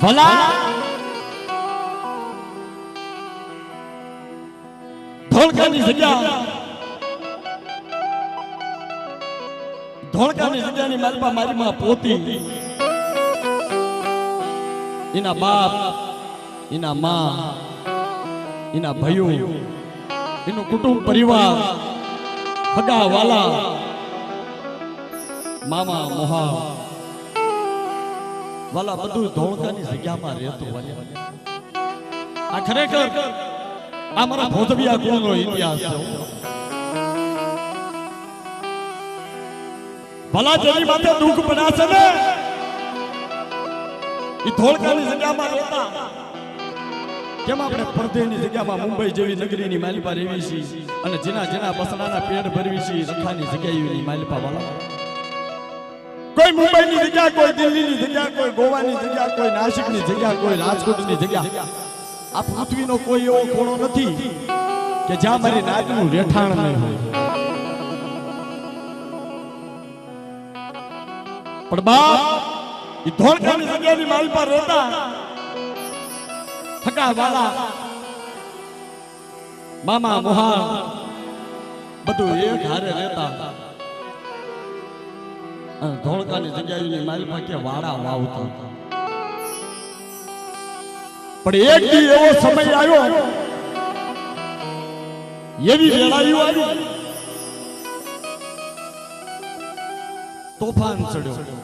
ભલા ધોળકાની જગ્યાની માલપા મારી માં પોતી એના બાપ એના માં એના ભાઈઓ એનું કુટુંબ પરિવાર ખગા વાલા મામા મોહા વાલા બધું ધોળકાની જગ્યામાં રહેતું હોય આ ખરેખર આ મારા ભોજવિયા કુળનો ઇતિહાસ છે ભલા જેની માથે દુઃખ પડાશે ને એ ધોળકાની જગ્યામાં રહેતા કેમ આપણે પરદેની જગ્યામાં મુંબઈ જેવી નગરીની માલિપા રહેવી છીએ અને જેના જેના બસડાના પેડ ભરવી છીએ રખાની જગ્યાની માલિપા વાળા કોઈ મુંબઈની જગ્યા કોઈ દિલ્હીની જગ્યા કોઈ ગોવાની જગ્યા કોઈ નાસિકની જગ્યા કોઈ રાજકોટની જગ્યા આ પૃથ્વીનો કોઈ એવો ખૂણો નથી કે જ્યાં મારી નાતનું રહેઠાણ નહીં હોય પણ બાપ એ ધોળકાની જગ્યાની માલિપા રહેતા થકા વાલા મામા મોહા બધું એક હારે રહેતા અને ધોળકાની જગ્યાની માલિપા કે વાડા વાવતો પણ એક દી એવો સમય આવ્યો એવી વેળાયું આવી તોફાન ચડ્યો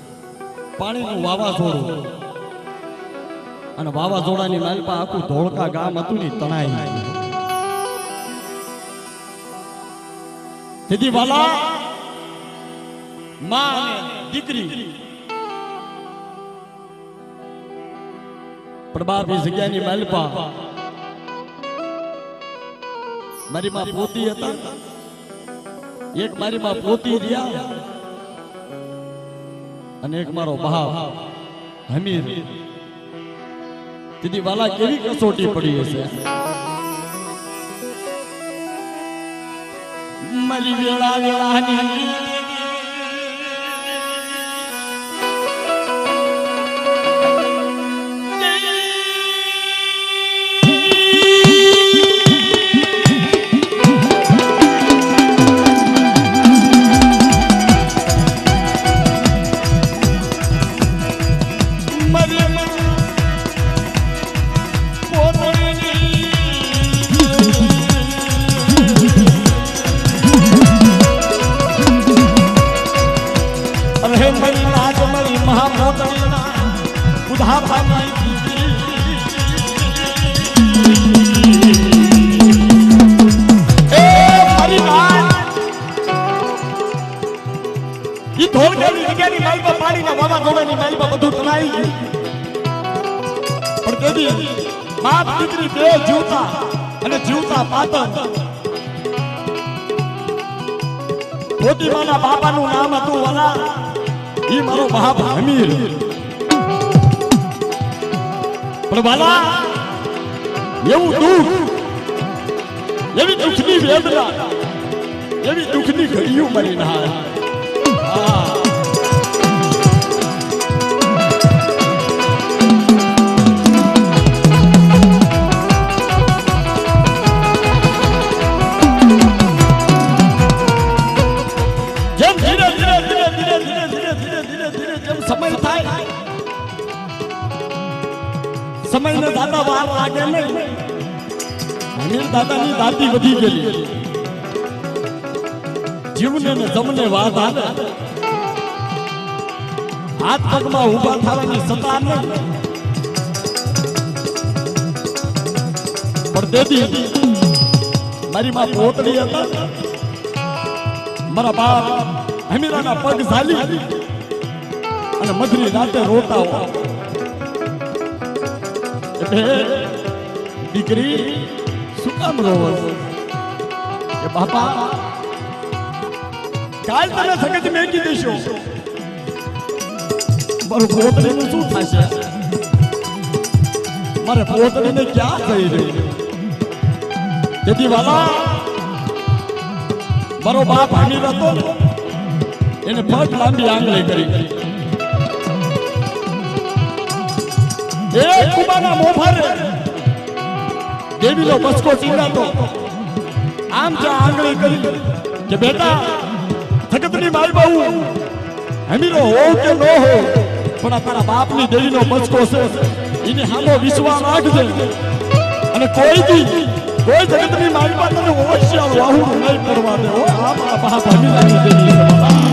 પાણીનું વાવાઝોડું અને વાવાઝોડાની માલપા આખું ધોળકા ગામ હતું ને તણાઈ તેથી વાલા માં અને દીકરી પ્રભાવી જગ્યાની માલપા મારી માં પોતી હતા એક મારી માં પોતી રહ્યા અને એક મારો ભાવ હમીર દીદી વાલા કેવી કસોટી પડી હશે મારી વેળા વેળાની બાપ દીકરી બે જીવતા અને જીવતા પાતર પોતી માના બાપાનું નામ હતું વાલા ઈ મારો બાપ હમીર પણ વાલા એવું દુઃખ એવી દુઃખની વેદના એવી દુઃખની ઘડીઓ મરી ના સમય ને દાદા વાર લાગે નહીં હમીર દાદાની દાદી વધી ગયેલી જીવને ને જમને વાત આવે હાથ પગમાં ઊભા થવાની સત્તા નહીં પણ દેદી મારી માં પોતળી હતા મારા બાપ હમીરાના પગ ઝાલી અને મધરી રાતે રોતા હોય દીકરી શું કામ રોવો કે બાપા કાલ તમે સગજ મેકી દેશો મારું પોતળીનું શું થશે મારે પોતળીને ક્યાં થઈ રહ્યું તેથી વાલા મારો બાપ હમીર હતો એને પગ લાંબી આંગળી કરી એ કુબાના મોફારે દેવીનો બસકો ચીંડાતો આમ જ્યાં આંગળી કરી કે બેટા જગતની મારી બહુ હમીરો હો કે ન હો પણ આ તારા બાપની દેવીનો બસકો છે એની સામે વિશ્વાસ રાખજે અને કોઈ જગતની મારી પાસે હોશિયાર વાહુ નહીં કરવા દે હો આ મારા બાપ હમીરાની દેવી છે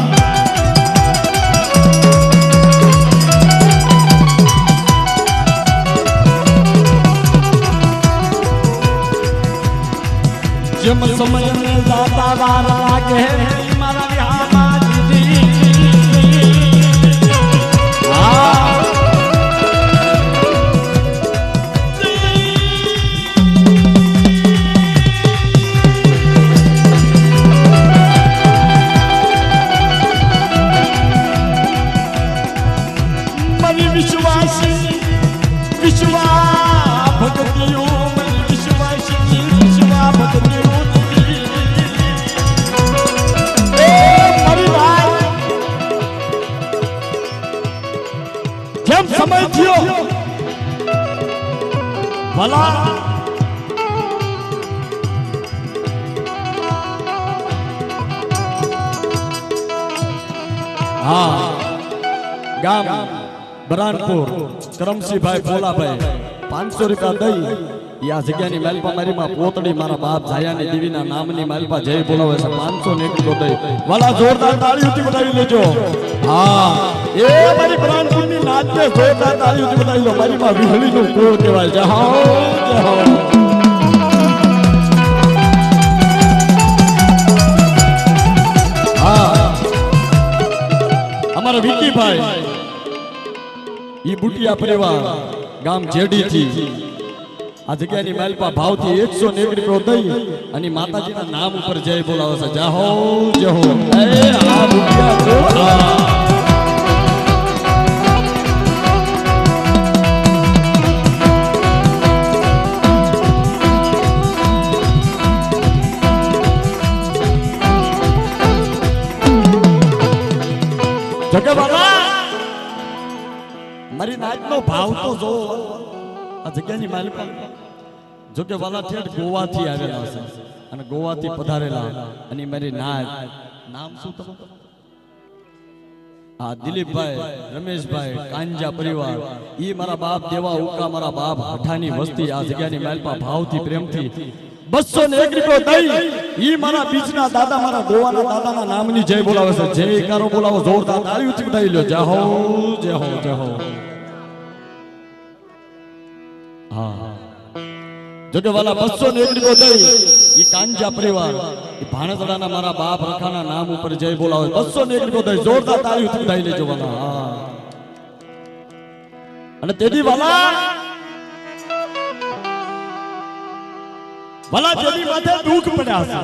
जम समय में जाता वार लागे मारा यहाँ माजी मनी विश्वासी विश्वास भक्तियों मनी विश्वासी विश्वास भक्तियों સમય થયો ભલા હા ગામ બરાનપુર કરમસિંહભાઈ ભોલાભાઈ 500 રૂપિયા દઈ આ જગ્યાની માલપા મારી માં પોતડી મારા બાપ જાયાની દેવીના નામની માલપા જય બોલાવે છે 500 ને એટલો દઈ વાલા જોરદાર તાળીઓથી બતાવી લેજો હા એ મારી બરાનપુરની નાચને જોરદાર તાળીઓથી બતાવી લો મારી માં વિહળીનું કુળ કહેવાય જય હો હા અમારા વિકીભાઈ ઈ બુટિયા પરિવાર ગામ જેડી થી આ જગ્યાની માલપા ભાવથી 101 રૂપિયો દઈ અને માતાજીના નામ ઉપર જય બોલાવે છે જય હો એ આ બુટિયા મારી નાચનો ભાવ તો જો આ જગ્યાની માલિકા જો કે વાલા ઠેઠ ગોવાથી આવેલા છે અને ગોવાથી પધારેલા અને મારી નાચ નામ શું તમારું આ દિલીપભાઈ રમેશભાઈ કાંજા પરિવાર ઈ મારા બાપ દેવા ઉકા મારા બાપ હઠાની વસ્તી આ જગ્યાની માલિકા ભાવથી પ્રેમથી 201 રૂપિયો દઈ ઈ મારા બીજના દાદા મારા ગોવાના દાદાના નામની જય બોલાવે છે જયકારો બોલાવો જોરદાર તાળીઓથી બતાવી લ્યો જય હો જય હો જય હો હા જોકે વાલા 201 રૂપિયો દઈ ઈ કાંજા પરિવાર ઈ ભાણેજડાના મારા બાપ રખાના નામ ઉપર જય બોલાવે 201 રૂપિયો દઈ જોરદાર તાળીઓથી બતાવી લેજો વાલા હા અને તેદી વાલા ભલા જેની માથે દુઃખ પડ્યા છે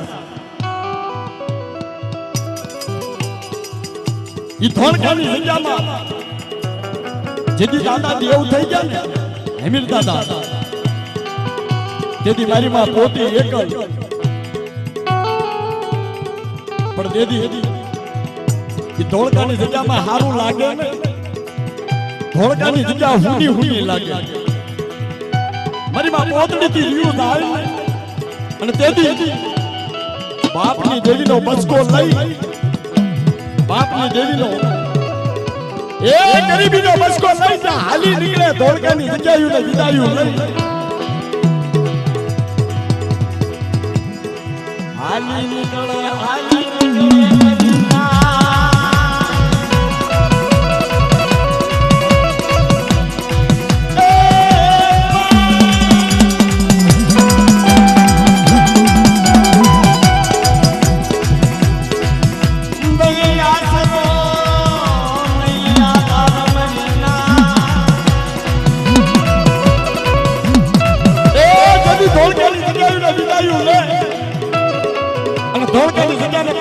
ઈ ધોળકાની જગ્યામાં જેદી દાદા દેવ થઈ ગયા ને હેમીર દાદા તેદી મારી માં પોતી એક પણ દેદી ઈ ધોળકાની જગ્યામાં હારું લાગે ને ધોળકાની જગ્યા હુની હુની લાગે મારી માં પોતડી થી રીયું દાળ અને તેથી બાપની દેવીનો બચકો લઈ બાપની દેવીનો એ ગરીબીનો બચકો લઈ હાલી નીકળે ધોળકાની જગ્યાયું ને વિદાયું લઈ હાલી નીકળે હાલી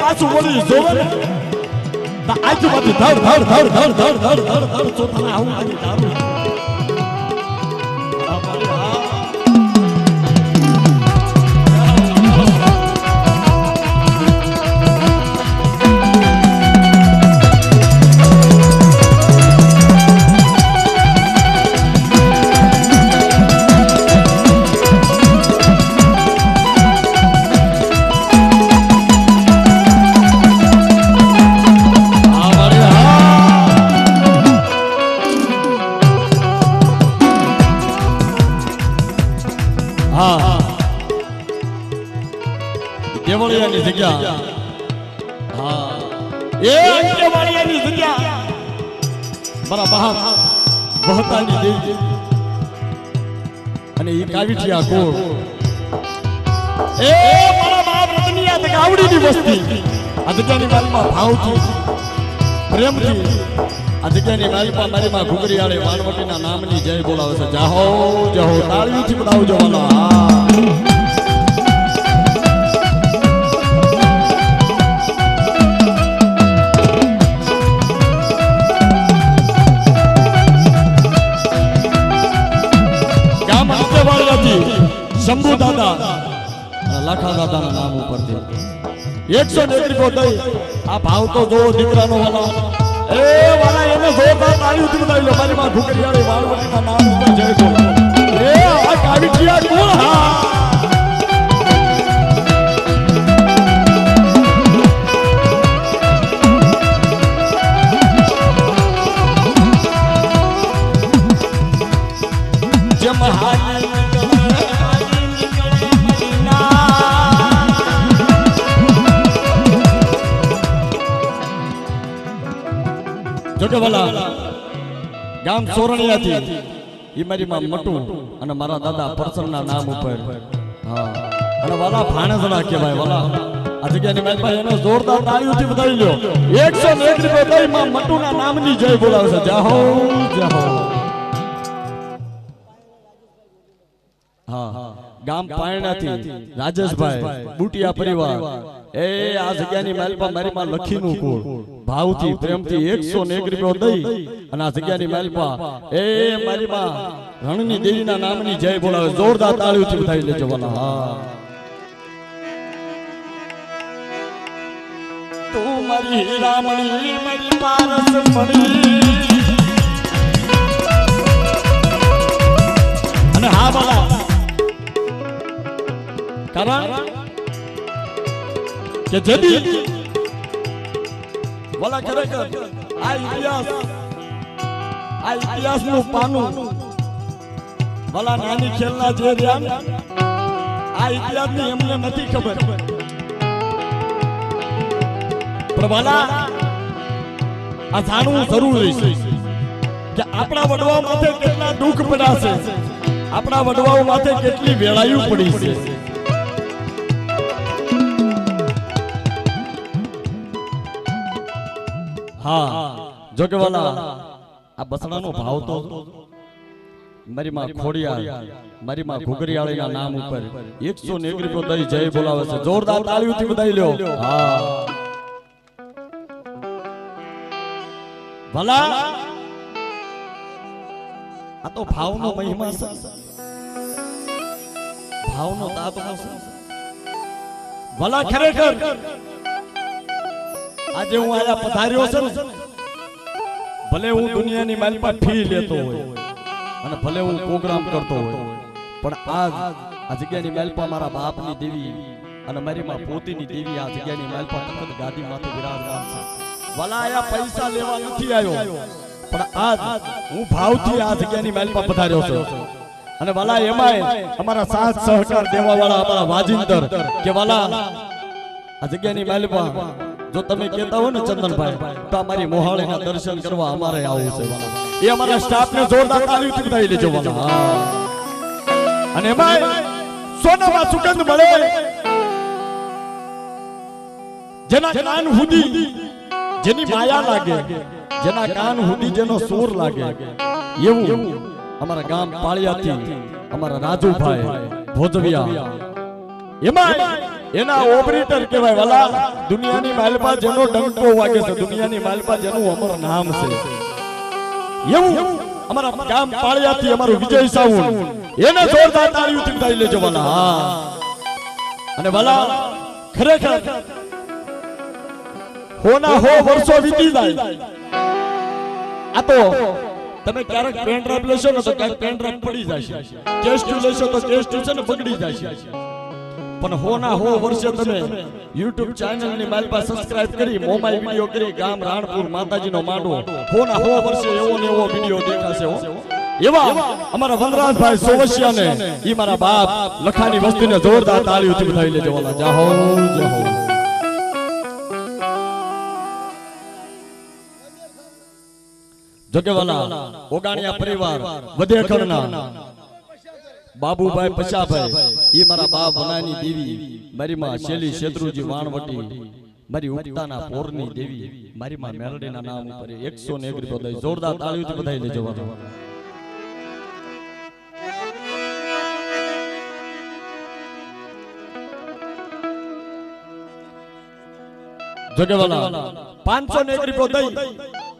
પાછું વળી જોવે ને તો આજુબાજુ ધડ ધડ ધડ ધડ ધડ ધડ ધડ ધડ ચોથાના આવું લાગી દારૂ હા દેવળિયાની જગ્યા હા એ દેવળિયાની જગ્યા મારા બહાર વહતાની દેવી અને એ કાવીઠિયા કોળ એ મારા બાપ રતનિયા તક આવડીની વસ્તી આ જગ્યાની માલમાં ભાવથી પ્રેમથી આ જગ્યાની માલમાં મારી માં ઘુગરીયાળી વાનવટીના નામની જય બોલાવે છે જાહો જહો તાળીઓથી બોલાવજો વાલા શંભુ દાદા લાખા દાદાના નામ ઉપરથી 101 રૂપિયો દઈ આ ભાવ તો જો દીકરાનો વાલા એ વાલા એને જોતા તાળીઓથી બોલાવી લો મારી માં ઘુગરીયાળી વાળવટીના નામ ઉપર જય બોલો એ આ કાવીઠિયા કોણ હા જે મહાન જોકે વાલા ગામ સોરણિયાથી ઈ મારી માં મટુ અને મારા દાદા પરસનના નામ ઉપર હા અને વાલા ભાણેજડા કહેવાય વાલા આ જગ્યાની મારી પાસે એને જોરદાર તાળીઓથી વધાવી લ્યો 101 રૂપિયા દઈ માં મટુના નામની જય બોલાવે છે જય હો હા ગામ પાયણાથી રાજેશભાઈ બુટિયા પરિવાર એ આ જગ્યાની માલપા મારી માં લખીનું કુળ ભાવથી પ્રેમથી 101 રૂપિયો દઈ અને આ જગ્યાની માલપા એ મારી માં રણની દેવીના નામની જય બોલાવે જોરદાર તાળીઓથી વધાવી લેજો વાલા હા તું મારી હીરામણી મારી પારસ મણી અને હા વાલા કારણ કે જદી વાલા ખરેખર આ ઇતિહાસનું પાનું વાલા નાની ખેલના જે રહ્યા આ ઇતિહાસની એમને નથી ખબર પણ વાલા આ જાણવું જરૂરી છે કે આપણા વડવાઓ માથે કેટલા દુઃખ પડ્યા છે આપણા વડવાઓ માથે કેટલી વેળાયું પડી છે હા જો કે વાલા આ બસડાનો ભાવ તો મારી માં ખોડિયાર મારી માં ઘુગરીયાળીના નામ ઉપર 101 રૂપિયો દઈ જય બોલાવે છે જોરદાર તાળીઓથી વધાવી લ્યો હા વાલા આ તો ભાવનો મહિમા છે ભાવનો તાતનો છે વાલા ખરેખર આજે હું આયા પધાર્યો છું ભલે હું દુનિયાની માલપા ફી લેતો હોય અને ભલે હું પ્રોગ્રામ કરતો હોય પણ આ જગ્યાની માલપા મારા બાપની દેવી અને મારી માં પોતીની દેવી આ જગ્યાની માલપા તખત ગાદી માથે વિરાજમાન છે વાલા આયા પૈસા લેવા નથી આવ્યો પણ આજ હું ભાવથી આ જગ્યાની માલપા પધાર્યો છું અને વાલા એમાંય અમારા સાથ સહકાર દેવા વાળા અમારા વાજિંદર કે વાલા આ જગ્યાની માલપા જો તમે કહેતા હો ને ચંદનભાઈ તો અમારી મોહાળીના દર્શન કરવા અમારે આવવું છે વાલા એ અમારા સ્ટાફને જોરદાર તાળીઓથી વધાવી લેજો વાલા અને એમાં સોનામાં સુગંધ મળે જેના કાન હુદી જેની માયા લાગે જેના કાન હુદી જેનો સૂર લાગે એવું અમારા ગામ પાળિયાથી અમારા રાજુભાઈ ભોજવિયા એમાં એના ઓપરેટર કહેવાય વાલા દુનિયાની માલપા જેનો ડંકો વાગે છે દુનિયાની માલપા જેનું અમર નામ છે એવું અમારા ગામ પાળિયાથી અમારું વિજય સાઉન્ડ એને જોરદાર તાળીઓથી વધાવી લેજો વાલા હા અને વાલા ખરેખર હોના હો વર્ષો વીતી જાય આ તો તમે ક્યારેક પેન ડ્રાઈવ લેશો ને તો ક્યારેક પેન ડ્રાઈવ પડી જશે કેસ ટ્યુ લેશો તો કેસ ટ્યુ છે ને બગડી જશે પણ હોના હો વર્ષે તમે YouTube ચેનલ ની માલપા સબસ્ક્રાઇબ કરી મોબાઈલ વિડિયો કરી ગામ રાણપુર માતાજીનો માંડવો હોના હો વર્ષે એવો ને એવો વિડિયો દેખાશે હો એવા અમારા વનરાજભાઈ સોવશિયાને ઈ મારા બાપ લખાની વસ્તીને જોરદાર તાળીઓથી વધાવી લેજો વાલા. જય હો જય હો. જોકે વાલા ઓગાણિયા પરિવાર વધેખરના બાબુભાઈ પચાભાઈ ઈ મારા બાપ વનાની દેવી, મારી માં શેલી શેત્રુજી વાણવટી, મારી ઉગતાના પોરની દેવી, મારી માં મેલડીના નામ ઉપર 101 રૂપિયા જોરદાર તાળીઓથી વધાવી લેજો વાલા. જગેવાલા 501 રૂપિયા દઈ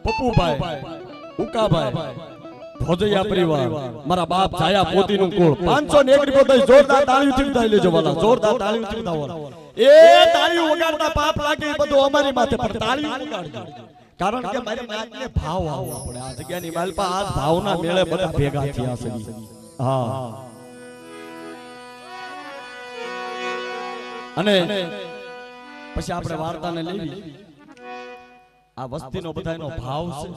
પપ્પુભાઈ ઉકાભાઈ ભોજૈયા પરિવાર મારા બાપ જાયા પોતીનું કુળ 501 રૂપિયા દઈ જોરદાર તાળીઓથી વધાવી લેજો વાલા. જોરદાર તાળીઓથી વધાવો. એ તાળીઓ વગાડતા પાપ લાગે એ બધું અમારી માથે, પણ તાળીઓ વગાડજો. કારણ કે મારી માથે ભાવ આવવા પડે. આ જગ્યાની માલપા આ ભાવના મેળે બધા ભેગા થયા છે. હા. અને પછી આપણે વાર્તાને લેવી. આ વસ્તીનો બધાનો ભાવ છે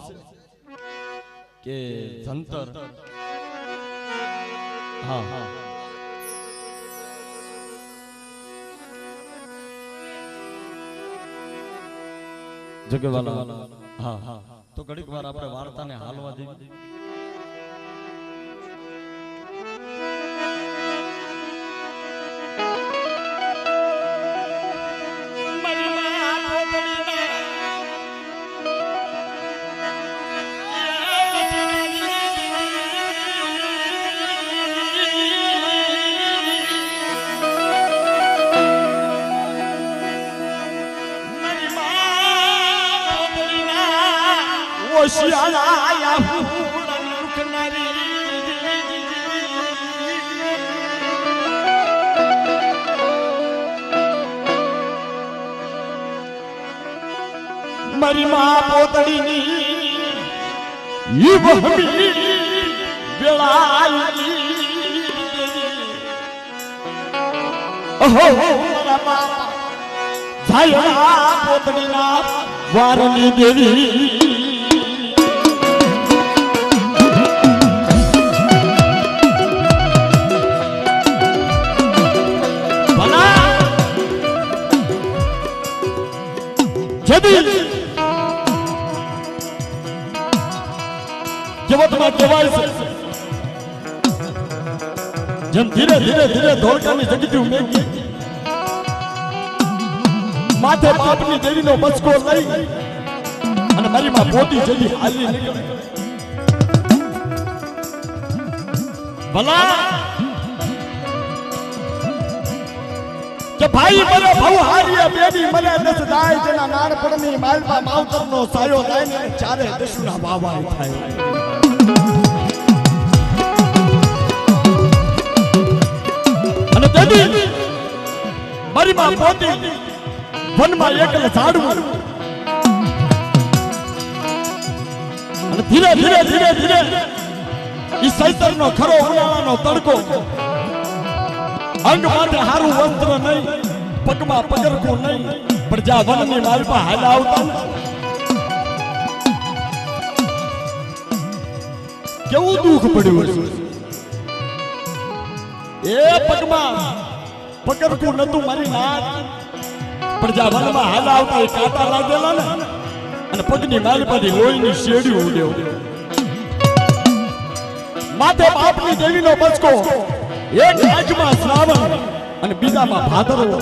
કે જંતર. હા હા. જગવાલા. હા હા. તો ઘડીક વાર આપણે વાર્તાને હાલવા દેવી. ઓશિયાળા ફૂલન લુકનારી મારી માં પોતડીની ઈ વહમી વેળાઈ ઓહો મારા બાપા જાયડા પોતડીના વારની દેવી જગતમાં કહેવાય છે જેમ ધીરે ધીરે ધીરે ધોળકાની જગતી ઉમેરી માથે બાપની દેવીનો બચકો લઈ અને મારી માં પોતી જડી હાલી નીકળે. ભલા કે ભાઈ મને ભવ હારીએ બેબી મને દસ જાય જેના નાનપણની માલપા માવતરનો સાયો થાય ને ચારે દશુના વાવાય થાય. અને દેવી મારી માં પોતી વનમાં એકલ ઝાડવું અને ધીરે ધીરે ધીરે ધીરે ઈ સૈતરનો ખરો ઉનાળાનો તડકો અંગ માથે હારું વસ્ત્ર નહીં, પગમાં પગરખું નહીં, પણ જ્યાં વનની માલપા હાલા આવતા કેવું દુઃખ પડ્યું છે. એ પગમાં પગરખું નતું મારી નાથ, પણ જ્યાં વનમાં હાલા આવતા એ કાંટા લાગેલા ને અને પગની માલપાથી લોહીની શેડી ઉડ્યો. માથે બાપની દેવીનો બચકો, એક આજમાં શ્રાવણ અને બીજામાં ભાદરવો.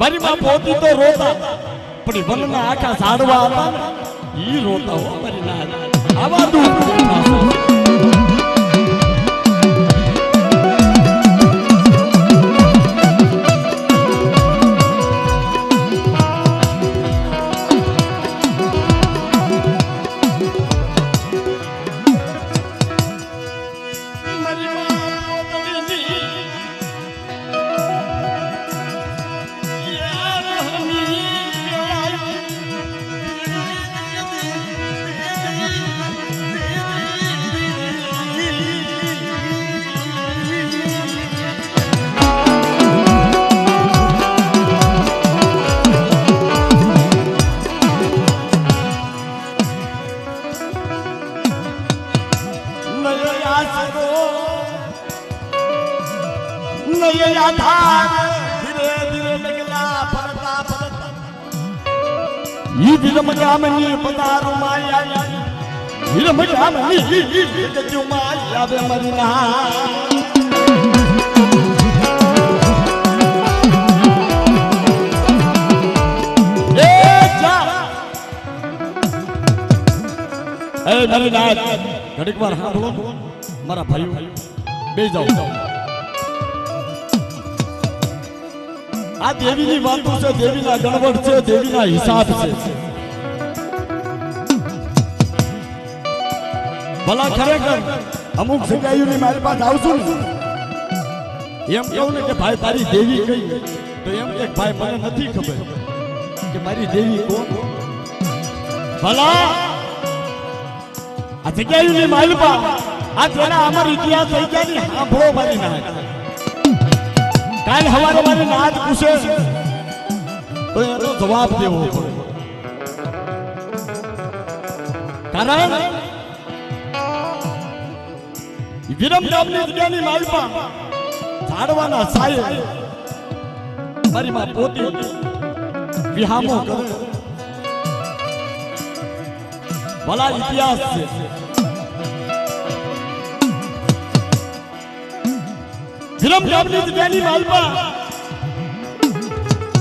મારી માં પોતી તો રોતા, પણ વનના આખા ઝાડવા હતા ઈ રોતા હો મારી નાથ. આવા દુઃખ એ આધાર ધીરે ધીરે ડગલા ફરતા ફરતા ઈ વિરમ ગામની પધારો માયા વિરમ ગામની ગજુ માયા આવે મારી ના એ મારી નાથ ઘડીક વાર સાંભળો મારા ભાઈઓ બે જાઓ આ દેવીની વાતો છે દેવીના ગણવટ છે દેવીના હિસાબ છે ભલા ખરેખર અમુક જગ્યાઓની મારી પાસે આવશું ને એમ કહું ને કે ભાઈ તારી દેવી કઈ તો એમ કે ભાઈ મને નથી ખબર કે મારી દેવી કોણ ભલા આ જગ્યાઓની માલપા આ તેના અમર ઇતિહાસ થઈ ગયા ની સાંભળો મારી નાથ કાલ હવારે મારી નાથ પૂછે તો એનો જવાબ દેવો પડે કારણ વિરમ ગામની જગ્યાની માલપા ઝાડવાના સાયે મારી માં પોતી વિહામો કરે ભલા ઇતિહાસ છે વિરમ ગામની જગ્યાની માલપા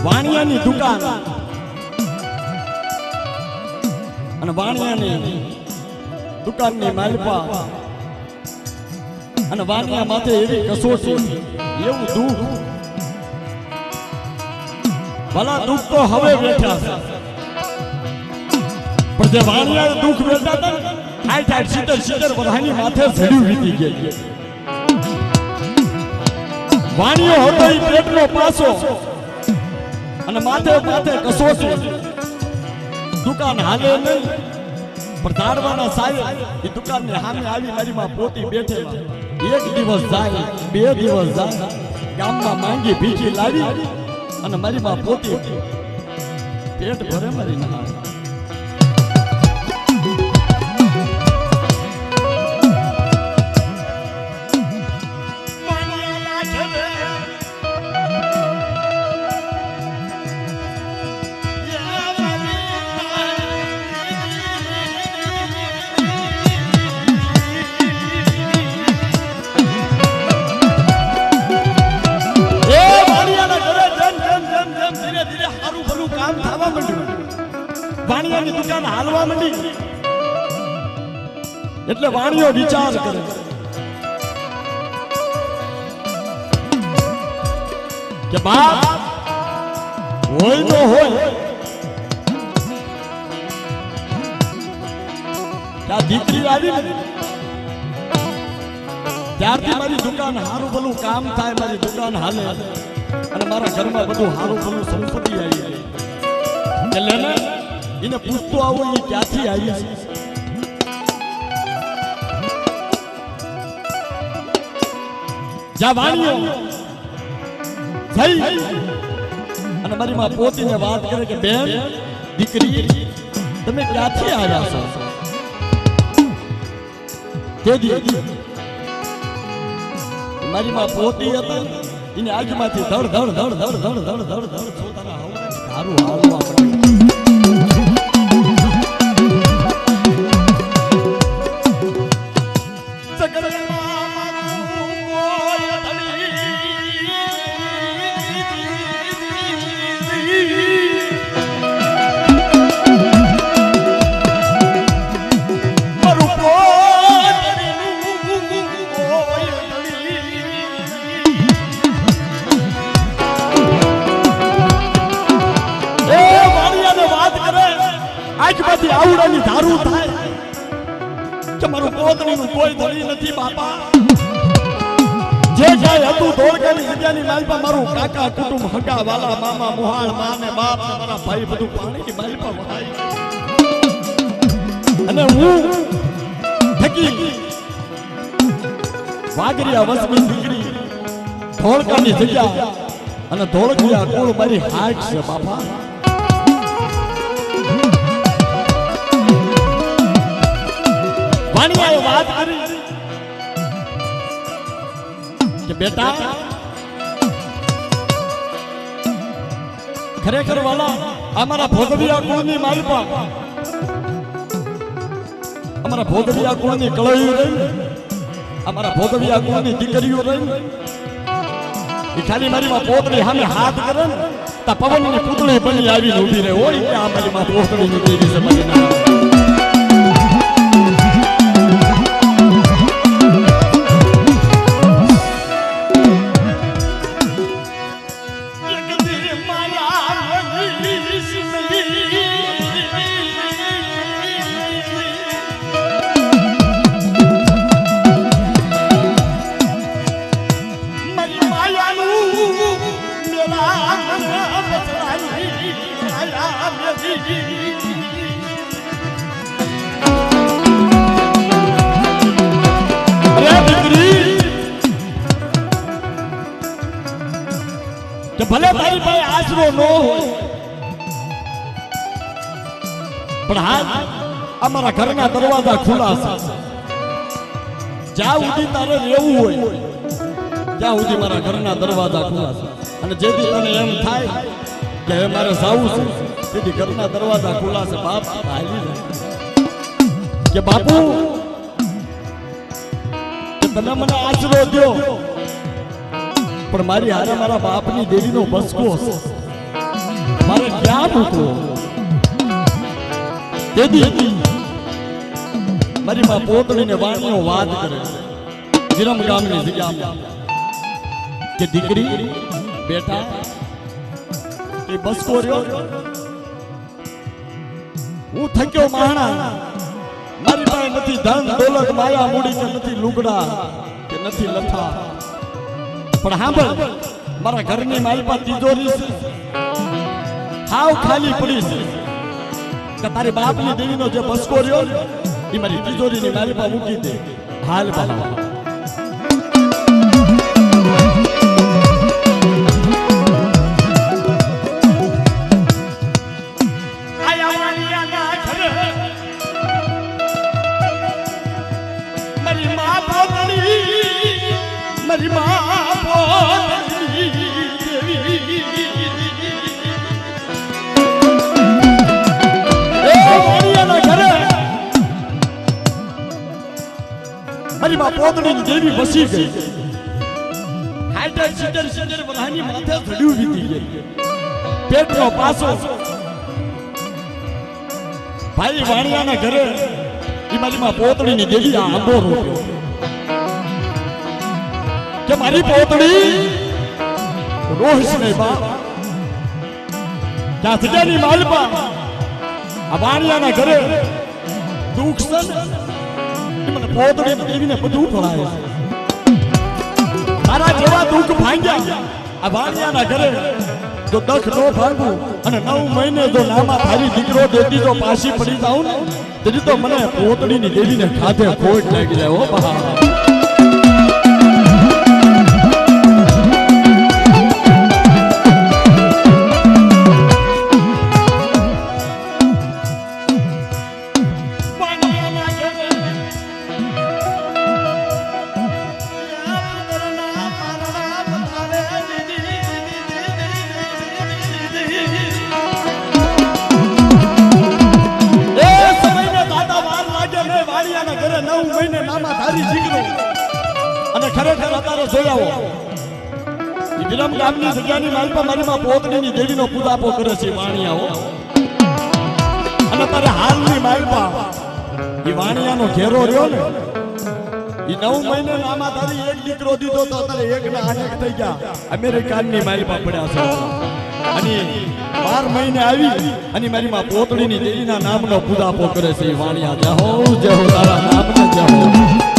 વાણિયાની દુકાન અને વાણિયાની દુકાનની માલપા અને વાણિયા માથે એવી કસોટી એવું દુઃખ ભલા દુઃખ તો હવે બેઠા છે પણ જે વાણિયા દુઃખ બેઠા હતા આઠ આઠ સિત્તેર વર્ષની માથે ઝડ્યું વીતી ગઈ વાણિયો હતો એ પેટનો પાસો અને માથે માથે કસોટી દુકાન હાલે નહીં પણ ઝાડવાના સાયે એ દુકાનની સામે આવી મારી માં પોતી બેઠેલા એક દિવસ જાય બે દિવસ જાય ગામમાં માંગી ભીખી લાવી અને મારી માં પોતી પેટ ભરે મારી ના વાણિયાની દુકાન હાલવા માંડી એટલે વાણિયો વિચાર કરે કે બાપ હોય તો હોય ત્યાં દીકરી આવી ને ત્યારથી મારી દુકાન હારું ભલું કામ થાય મારી દુકાન હાલે અને મારા ઘરમાં બધું હારું ભલું સંપત્તિ આવી એટલે ને એને પૂછતો આવો એ ક્યાંથી આવી છે જા વાણિયો જઈ અને મારી માં પોતીને વાત કરે કે બેન દીકરી તમે ક્યાંથી આવ્યા છો તે દી મારી માં પોતી હતા એને આગમાંથી ધડ ધડ ધડ ધડ ધડ ધડ ધડ ધડ પોતાના હારું હાલવા પડે આવડાની ધારું થાય કે મારું પોતણીનું કોઈ ધણી નથી બાપા જે જાય હતું ધોળકાની જગ્યાની માલપા મારું કાકા કુટુંબ હગા વાલા મામા મુહાળ માને બાપ મારા ભાઈ બધું પાણીની માલપા વહાય અને હું થકી વાગરિયા વસની દીકરી ધોળકાની જગ્યા અને ધોળકિયા કુળ મારી હાટ છે બાપા વાણિયાએ વાત કરી કે બેટા ખરેખર વાલા અમારા ભોગવિયા કુળની માલપા અમારા ભોગવિયા કુળની કળાઈઓ રહી અમારા ભોગવિયા કુળની દીકરીઓ રહી એ ખાલી મારીમાં પોતળી સામે હાથ કરે ને તા પવનની પૂતળી બની આવીને ઊભી રહે હોય કે આ મારીમાં પોતળીની દેવી છે મને ના ભલે તારી પાસે આશરો ન હોય પણ હા અમારા ઘરના દરવાજા ખુલ્લા છે જ્યાં સુધી તારે રહેવું હોય ત્યાં સુધી મારા ઘરના દરવાજા ખુલ્લા છે અને જેથી તને એમ થાય કે હવે મારે જાવું છે તેથી ઘરના દરવાજા ખુલ્લા છે બાપ હાલી જાય કે બાપુ તમે મને આશરો દો પણ મારી હારે મારા બાપની દેવીનો બસકો મારે ક્યાં મૂકવો તેથી મારી માં પોતળીને વાણીઓ વાત કરે વિરમ ગામની જગ્યામાં કે દીકરી બેટા એ બસકો રહ્યો હું થક્યો માણા મારી પાસે નથી ધન દોલત માયા મૂડી કે નથી લુગડા કે નથી લથા પણ સાંભળ મારા ઘરની માલપા તિજોરી છે હાવ ખાલી પડી છે કે તારી બાપની દેવીનો જે બસકો રહ્યો એ મારી તિજોરીની માલપા મૂકી દે હાલ બાપા મારી માં પોતળી દેવી એ વાણિયાના ઘરે મારી માં પોતળીની દેવી વસી ગઈ હાઈટર સિટર વરાની માથે ચડ્યું વીતી ગઈ પેટનો પાસો ભાઈ વાણિયાના ઘરે ઈ મારી માં પોતળીની દેવી આ આંબો રોપ્યો કે મારી પોતળી રોહિશ ને બાપ ત્યાં જગ્યાની માલપા આ વાણિયાના ઘરે દુઃખ છે મને પોતળી દેવીને બધું ફળાય તારા જેવા દુઃખ ભાંગ્યા આ વાણિયાના ઘરે જો દખ નો ભાંગું અને 9 મહિને જો નામા થારી દીકરો દેતી તો પાછી પડી જાઉં ને તેથી તો મને પોતળીની દેવીને ખાધે ખોટ લાગી જાય હો બહાર વિરમ ગામની જગ્યાની માલપા મારી માં પોતળીની દેવીનો પૂજાપો કરે છે વાણિયાઓ અને તારે હાલની માલપા ઈ વાણિયાનો ઘેરો રહ્યો ને ઈ 9 મહિને નામા તારી એક દીકરો દીધો તો તારે એક ને આનેક થઈ ગયા અમેરિકાની માલપા પડ્યા છે અને 12 મહિને આવી અને મારી માં પોતળીની દેવીના નામનો પૂજાપો કરે છે ઈ વાણિયા જય હો તારા નામને જય હો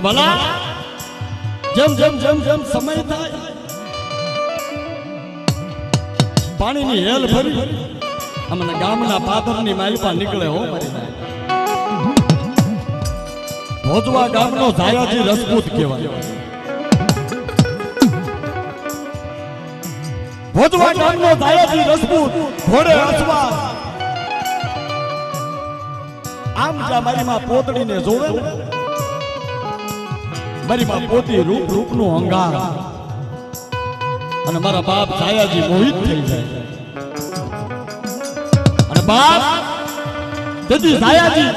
ભલા જેમ જેમ જેમ જેમ સમય થાય પાણીની હેલ ભરી અમને ગામના પાદરની માલપા નીકળે હો મારી ભોજવા ગામનો ઝાયાજી રજપૂત કહેવાય ભોજવા ગામનો ઝાયાજી રજપૂત ઘોડે અસવાર આમ જ્યાં મારી માં પોતળીને જોવે મારી માં પોતી રૂપ રૂપનું અંગાર અને મારા બાપ છાયાજી મોહિત થઈ જાય અને બાપ તેથી છાયાજી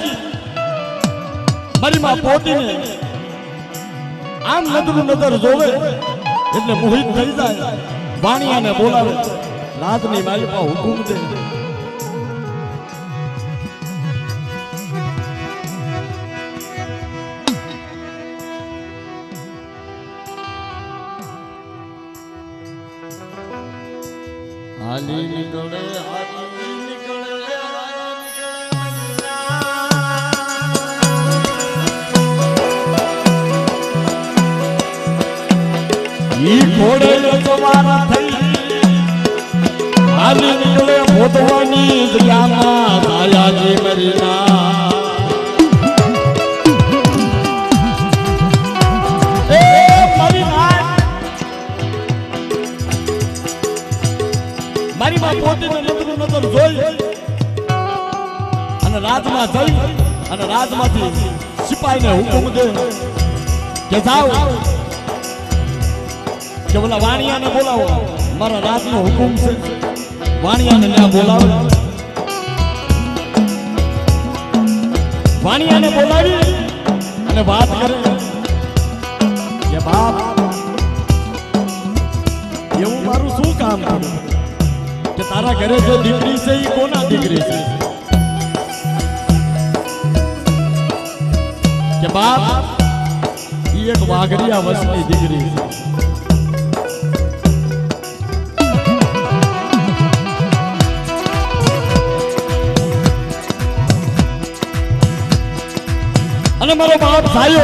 મારી માં પોતીને આમ નજર જોવે એટલે મોહિત થઈ જાય વાણિયાને બોલાવે રાતની માલિકા હુકુમ દે હાલી નીકળે ઈ ઘોડે સવાર થઈ હાલી નીકળે ભોતવાની દરિયામાં છાયાજી મરીના મારી માં પોતીને નજર જોઈ અને રાજમાં જઈ અને રાજમાંથી સિપાહીને હુકમ દે કે જાઓ કે બોલા વાણિયાને બોલાવો મારા રાજનો હુકમ છે વાણિયાને ત્યાં બોલાવે વાણિયાને બોલાવી અને વાત કરે કે બાપ એવું મારું શું કામ કર્યું કે તારા ઘરે જે દીકરી છે એ કોના દીકરી છે કે બાપ એ એક વાઘરિયા વંશની દીકરી છે અને મારો બાપ ભાઈઓ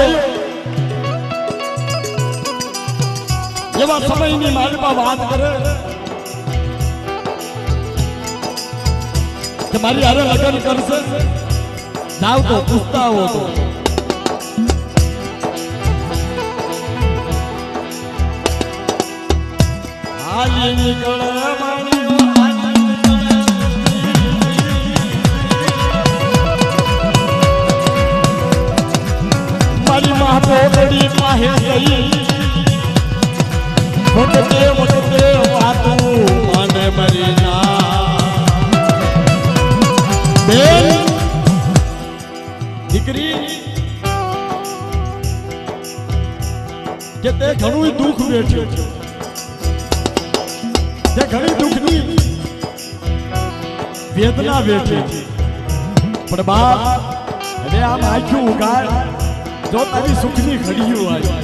એવા સમયની માલિકા વાત કરે કે મારી હારે લગ્ન કરશે જાવ તો પૂછતા હો તો હાલી નીકળે મારી માં પોતડી પાહે ગઈ વખતે વખતે વાતું મને મરી ના બેન દીકરી કે તે ઘણું દુઃખ વેઠ્યું તે ઘણી દુઃખની વેદના વેઠી પણ બાપ હવે આમ આખ્યું ઉગાડ જો તારી સુખની ઘડીઓ આવી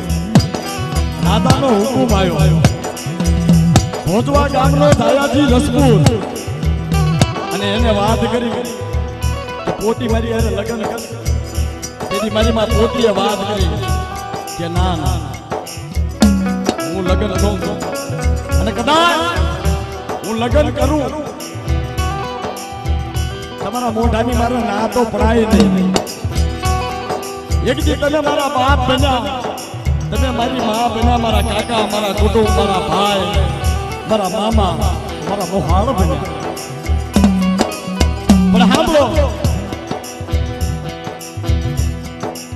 દાદાનો હુકુમ આવ્યો ભોજવા ગામનો છાયાજી રસપૂત અને એને વાત કરી કે પોતી મારી હારે લગ્ન કર તેથી મારી માં પોતીએ વાત કરી કે ના ના હું લગ્ન કરું અને કદાચ હું લગ્ન કરું તમારા મોઢાની મારે ના તો પડાય નહીં એક દી તમે મારા બાપ બન્યા તમે મારી મા બન્યા મારા કાકા મારા કુટુંબ મારા ભાઈ મારા મામા મારા મોહાળ બન્યા પણ સાંભળો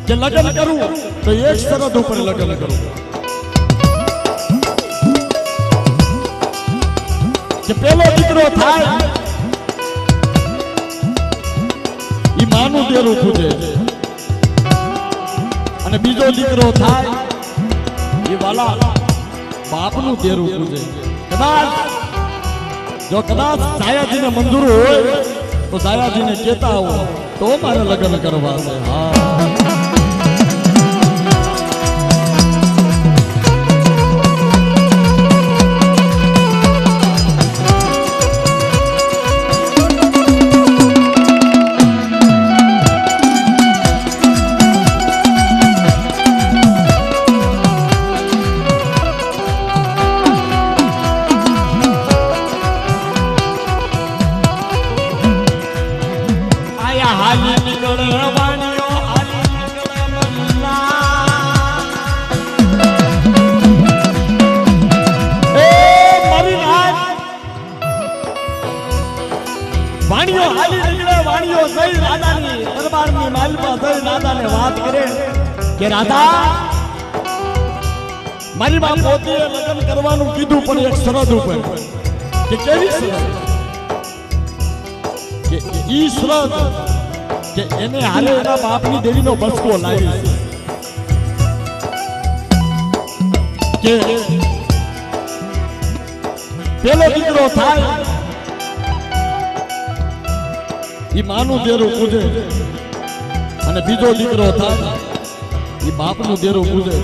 કે લગ્ન કરું તો એક શરત ઉપર લગ્ન કરું કે પેલો દીકરો થાય ઈ માનું દેરું પૂજે અને બીજો દીકરો થાય એ વાલા બાપનું દેરું પૂજે કદાચ જો કદાચ છાયાજીને મંજૂર હોય તો છાયાજીને કહેતા આવો તો મારે લગ્ન કરવા છે હા હાલી નીકળે વાણીઓ હાલી નીકળે મલ્લા એ મારી નાથ વાણીઓ હાલી નીકળે વાણીઓ જઈ રાધાની દરબારની માલમાં જઈ રાધાને વાત કરે કે રાધા મારી બાપ પોતે લગ્ન કરવાનું કીધું પણ એક શરત ઉપર કે કેવી શરત કે ઈ શરત કે એને હારે એના બાપની દેવીનો બસકો લાવી કે પેલો દીકરો થાય ઈ માનું દેરું પૂજે અને બીજો દીકરો થાય ઈ બાપનું દેરું પૂજે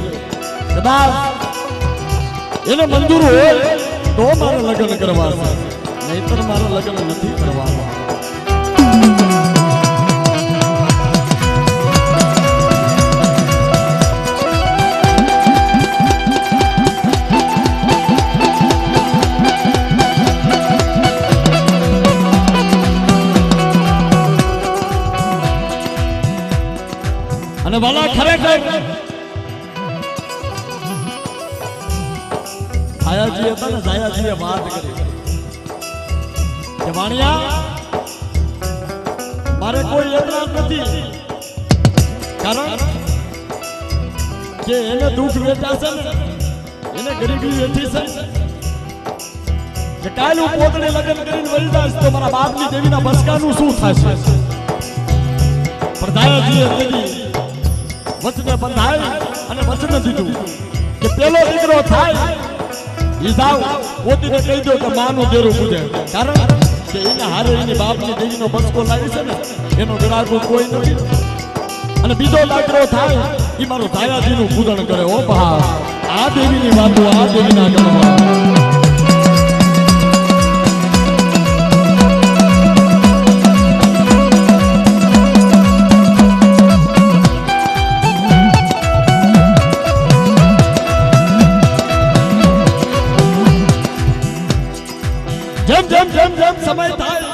કદાચ એને મંજૂર હોય તો મારે લગ્ન કરવા છે નહીતર મારે લગ્ન નથી કરવા અને વાલા ખરેખર આયાજી હતા ને જાયાજીએ વાત કરી કે વાણિયા મારે કોઈ એતરાજ નથી કારણ કે એને દુઃખ વેચાશે ને એને ગરીબી વેઠી છે કે કાલ હું પોતને લગ્ન કરીને વળી જઈશ તો મારા બાપની દેવીના બસકાનું શું થશે પણ જાયાજીએ તેની વચને બંધાય અને વચન દીધું કે પેલો દીકરો થાય ઈ જાવ પોતીને કહી દો કે માનું દેરું પૂજે કારણ કે એના હારે એની બાપની દેવીનો બસકો લાવી છે ને એનો વિરાગો કોઈ નથી અને બીજો દીકરો થાય ઈ મારો જાયાજીનું પૂજન કરે ઓ બા આ દેવીની વાતો આ દેવીના ગણવા જેમ જેમ જેમ જેમ સમય થાય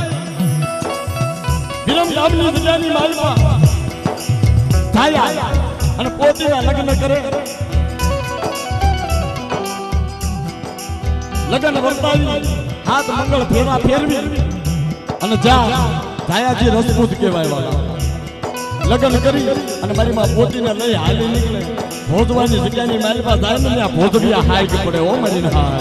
વિરમ ગામની જગ્યાની માલમાં થાય અને પોતીના લગ્ન કરે લગ્ન વર્તાવી હાથ મંગળ ફેરા ફેરવી અને જા જાયાજી રસપૂત કહેવાય વાળા લગ્ન કરી અને મારી માં પોતીને લઈ હાલી નીકળે ભોજવાની જગ્યાની માલમાં જાય ને ત્યાં ભોજવિયા હાઈક પડે ઓ મરીને હા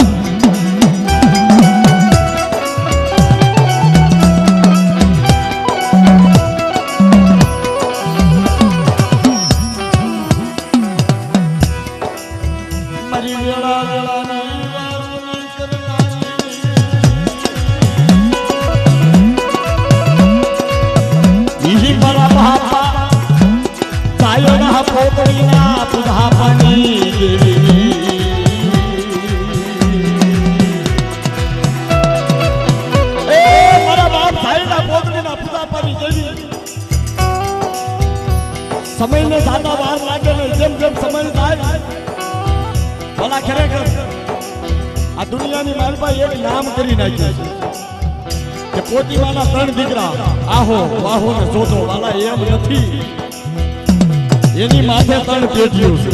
સમયને જાતા વાર લાગે ને જેમ જેમ સમય થાય ભલા ખરેખર આ દુનિયાની માલપા એક નામ કરી નાખ્યું છે કે પોતીમાના 3 દીકરા આહો વાહો ને જોતો વાલા એમ નથી એની માથે 3 પેઢીઓ છે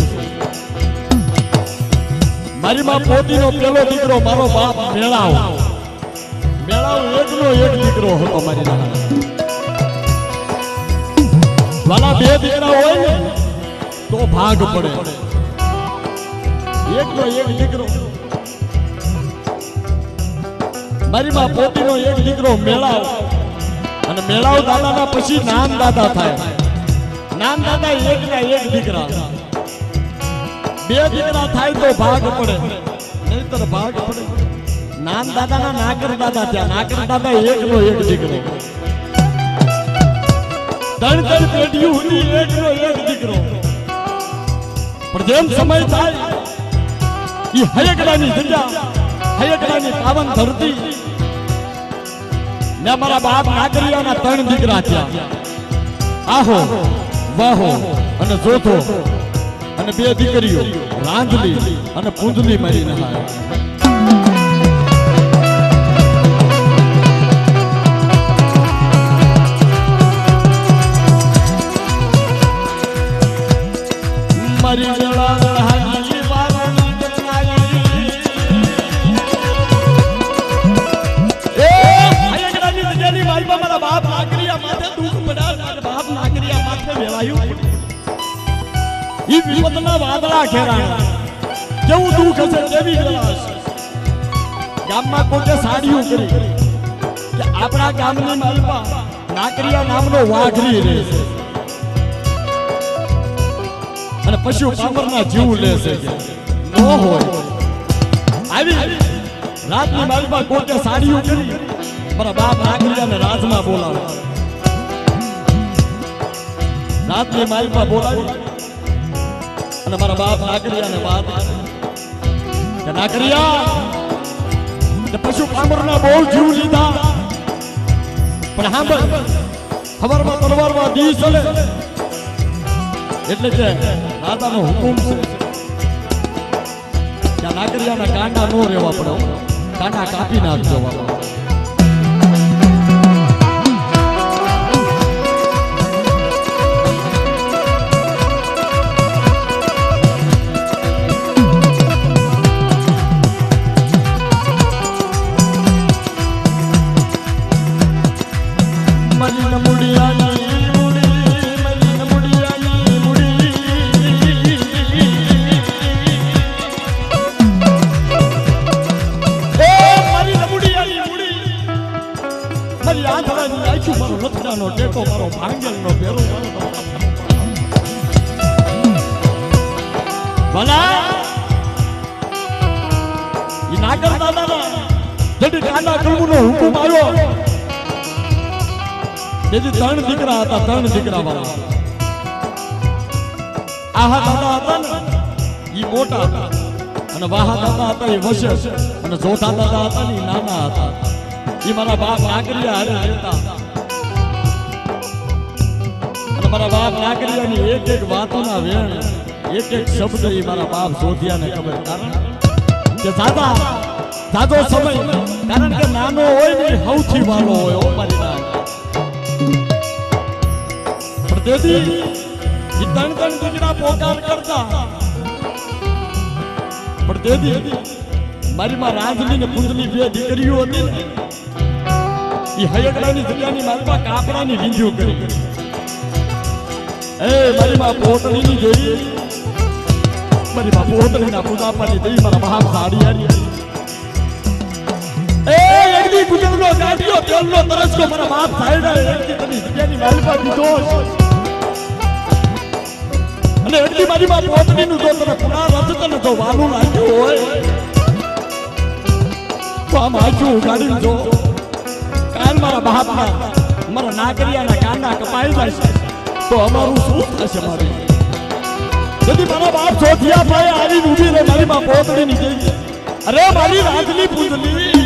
મારી માં પોતીનો પેલો દીકરો મારો બાપ મેળાવ એકનો એક દીકરો હતો મારી ના વાલા 2 દીકરા હોય ને તો ભાગ પડે એકનો એક દીકરો મારી માં પોતીનો એક દીકરો મેળાવ અને મેળાવ દાદાના પછી નામ દાદા થાય નામ દાદા એકના એક દીકરા 2 દીકરા થાય તો ભાગ પડે નહીતર ભાગ પડે નામ દાદાના નાગર દાદા થયા નાગર દાદા એકનો એક દીકરો 3 પેઢીઓ હતી એકનો એક દીકરો પણ જેમ સમય થાય ઈ હયકડાની જગ્યા હયકડાની પાવન ધરતી ને મારા બાપ નાગરિયાના 3 દીકરા થયા આહો વાહો અને જોથો અને 2 દીકરીઓ રાંજલી અને પૂંજલી મારી નહાય મારી વેળા હાજી વારની કચનાઈ એ હયકડાની જગ્યાની માલપા મારા બાપ નાગરિયા માથે દુઃખ પડ્યા મારા બાપ નાગરિયા માથે વેળાયું ઈ વિપતના વાદળા ઘેરાણા કેવું દુઃખ હશે કેવી વેલા હશે ગામમાં કોકે સાડીઓ કરી કે આપણા ગામની માલમાં નાકરિયા નામનો વાઘરી રહે છે અને પશુ પામરના જીવ લે છે નો હોય આવી રાતની માલમાં કોકે સાડીઓ કરી મારા બાપ નાકરિયાને રાજમાં બોલાવે રાતની માલમાં બોલાવી અને મારા બાપ નાકરિયાને વાત કે નાકરિયા તે પશુ પામરના બહુ જીવ લીધા પણ સાંભળ ખબરમાં તલવારમાં દી ચલે એટલે કે રાજાનો હુકુમ છે કે નાકરિયાના કાંડા નો રહેવા પડે કાંડા કાપી નાખજો બાબા ટેકો મારો ભાંગેલનો ભેરો ભલા ઈ નાગર દાદાના જેથી કાંડા કલમુનો હુકમ આવ્યો જેથી ત્રણ દીકરા હતા ત્રણ દીકરા વાળા આહા દાદા હતા ને ઈ મોટા હતા અને વાહા દાદા હતા ઈ વશે અને જોધા દાદા હતા ને ઈ નાના હતા ઈ મારા બાપ નાગરિયા હારે રહેતા મારા બાપ નાગરિયાની એક એક વાતોના વેણ એક એક શબ્દ એ મારા બાપ શોધ્યાને ખબર કારણ કે સાદો સમય કારણ કે નાનો હોય ને સૌથી વાલો હોય ઓ મારી ના પણ તેથી ઈ ત્રણ દીકરા પોકાર કરતા પણ તેથી મારી માં રાજની ને પુંજની બે દીકરીઓ હતી ને ઈ હયકડાની જગ્યાની માલમાં કાપડાની વિંધ્યો કરી એ મારી માં પોતળીની દેવી મારી માં પોતળીના પૂજાપાની દેવી મારા મહાન સાડી એ એકદી ગુજરનો ગાડીઓ તેલનો તરસકો મારા બાપ સાઈડા એકદી તની જગ્યાની માલપા દીધો અને એકદી મારી માં પોતળીનું જો તને પુના રથ તને જો વાલું લાગ્યું હોય તો આમ આખું ઉગાડીને જો કાન મારા બાપના મારા નાગરિયાના કાનના કપાઈ જાય છે તો અમારું શું થશે મારી যদি મારા બાપ જોધિયા ભાઈ આવીને ઊભી રહે મારી માં પોતળીની દેવી અરે મારી રાજની પૂજલી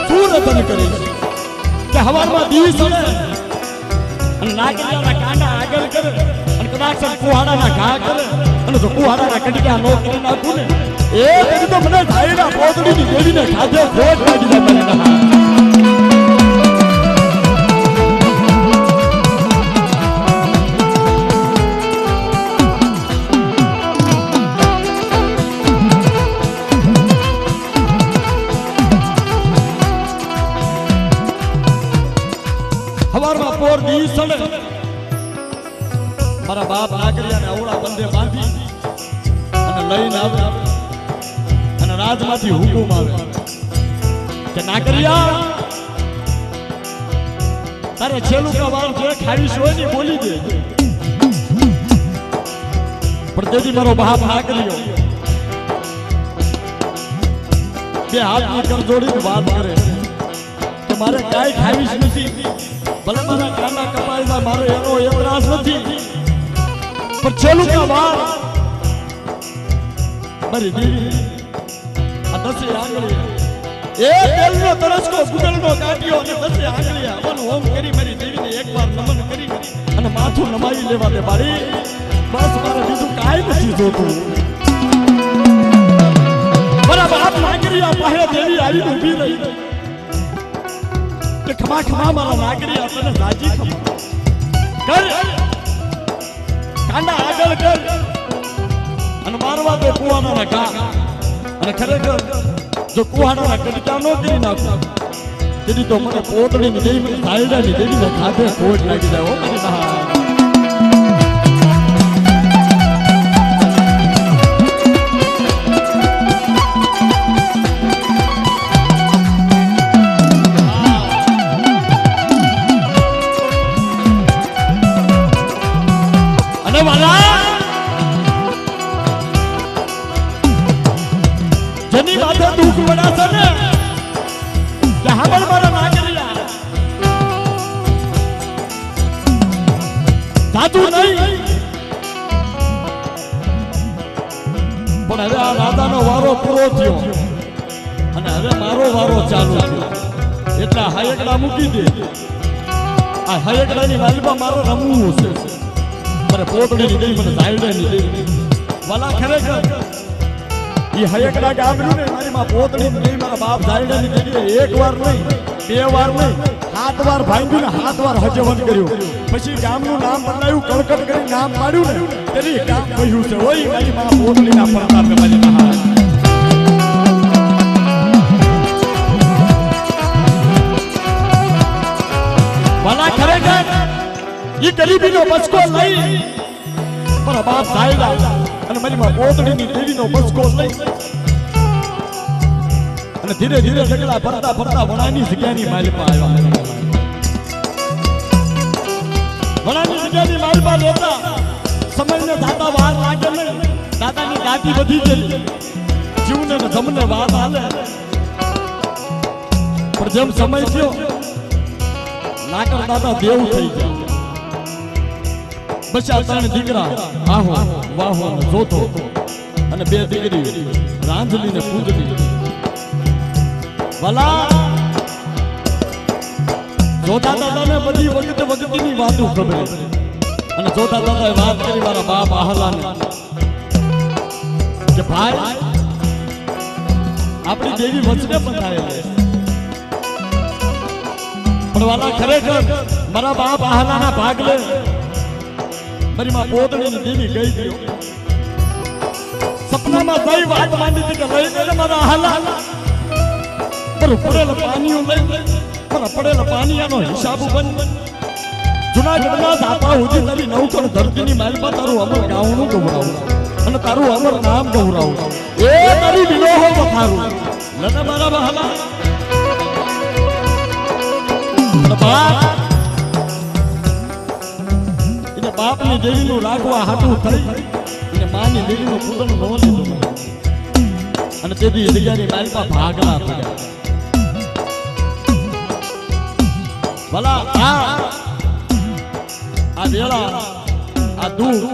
શું રતન કરી કે હવારમાં દિવસ અને નાગરિયાના કાંડા આગળ કરે અને કદાચ કુહાડાના ઘા કરે અને જો કુહાડાના કટકા નો કરી નાખું ને એ કરી તો મને ધાઈના પોતળીની દેવીને ખાધે ખોટ લાગી જાય મને મારા બાપ નાગરિયાને અવળા બંધે બાંધી અને લઈને આવે અને રાજમાંથી હુકુમ આવે કે નાગરિયા તારે છેલ્લું કા વાર જે ખાવીશ હોય ને બોલી દે પણ તેથી મારો બાપ નાગરિયો બે હાથની કરજોડીને વાત કરે કે મારે કાંઈ ખાવીશ નથી ભલે મારા કાના કપાળમાં મારો એનો એતરાજ નથી પણ છેલ્લું કા વાર મારી દેવી આ દસે આંગળી એ તેલનો તરસકો ગુદળનો કાઢ્યો અને દસે આંગળી અમન હોમ કરી મારી દેવીને એકવાર નમન કરી અને માથું નમાવી લેવા દે મારી બસ મારે બીજું કાંઈ નથી જોતું મારા બાપ નાગરિયા પાસે દેવી આવી ઊભી રહી કે ખમા ખમા મારા નાગરિયા તને રાજી ખમા કર કાંડા આગળ કર અને મારવા દે કુવાના ઘા અને ખરેખર જો કુવાના કટકા નો કરી નાખો તેથી તો મને પોતળીની દેવી મને સાયડાની દેવીને ખાધે ખોટ લાગી જાય હો મારી ના અને વાલા જેની માથે દુઃખ વડાશે ને કે હાબળ મારા નાગરિયા સાચું નહીં પણ હવે આ રાધાનો વારો પૂરો થયો અને હવે મારો વારો ચાલુ થયો એટલે હાયકડા મૂકી દે આ હાયકડાની વાલીમાં મારો રમવું છે મારે પોતડીની દઈ મને ઝાયડાની દઈ વાલા ખરેખર ઈ હયકડા ગામનું ને મારી માં પોતડીની દઈ મારા બાપ ઝાયડાની દઈ એક વાર નહીં બે વાર નહીં 7 વાર ભાંગ્યું ને 7 વાર હજવન કર્યું પછી ગામનું નામ બદલાયું કડકડ કરી નામ પાડ્યું ને તેરી ગામ કહ્યું છે ઓય મારી માં પોતડીના પ્રતાપે મારી મહારાજ વાલા ખરેખર ઈ ગરીબીનો બચકો લઈ મારા બાપ ઝાયડા અને મારી માં પોતડીની દેવીનો બચકો લઈ અને ધીરે ધીરે ડગલા ફરતા ફરતા વણાની જગ્યાની માલપા આવ્યા વણાની જગ્યાની માલપા રહેતા સમયને દાદા વાર લાગે નહીં દાદાની ગાદી વધી ગઈ જીવને ને જમને વાત હાલે પણ જેમ સમય થયો નાકર દાદા દેવ થઈ ગયા બસ આ 3 દીકરા આહો વાહો જોતો અને 2 દીકરીઓ રાંધલી ને પૂજલી ભલા જોતા દાદાને બધી વખતની વાતો ખબર અને જોતા દાદાએ વાત કરી મારા બાપ આહલાને કે ભાઈ આપણી દેવી વચને બંધાયેલી પણ વાલા ખરેખર મારા બાપ આહલાના ભાગલે મારી માં પોતડીની દેવી ગઈ ગયો સપનામાં કઈ વાત માંડી હતી કે લઈ ગયો મારા આહલા પર પડેલ પાણીઓ લઈ મારા પડેલ પાણીયાનો હિસાબ બન જુનાગઢના દાતા ઉજી તારી નવકણ ધરતીની માલપા તારું અમર ગાવનું ગૌરાવું અને તારું અમર નામ ગૌરાવું એ તારી વિલોહો વખારું લને મારા બહાલા એને બાપની દેવીનું રાખવા હાટું થઈ એને માની દેવીનું પૂતન ન લીધું અને તેથી જગ્યાની માલપા ભાગલા પડ્યા ભલા આ વેળા આ દૂધ